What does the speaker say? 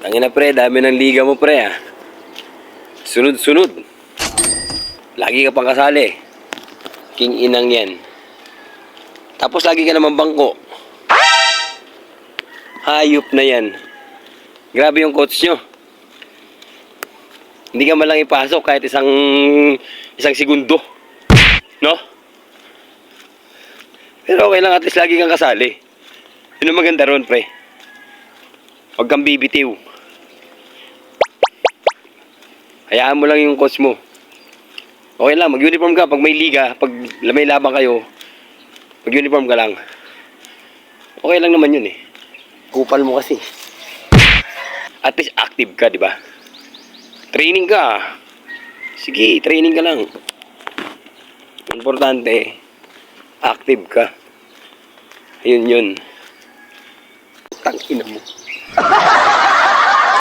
Tangina pre, dami ng liga mo pre ah. Sunod-sunod. Lagi ka pang kasali. King inang yan. Tapos lagi ka naman bangko. Hayop na yan. Grabe yung coach nyo. Hindi ka malang ipasok kahit isang segundo. No? Pero okay lang, at least lagi kang kasali. Yun ang maganda ron, pre. Huwag kang bibitiw. Hayaan mo lang yung coach mo. Okay lang, mag-uniform ka. Pag may liga, pag may laban kayo, mag-uniform ka lang. Okay lang naman yun eh. Kupal mo kasi. At least active ka, di ba? Training ka. Sige, training ka lang. Importante, active ka. Ayun yun. Tangina mo.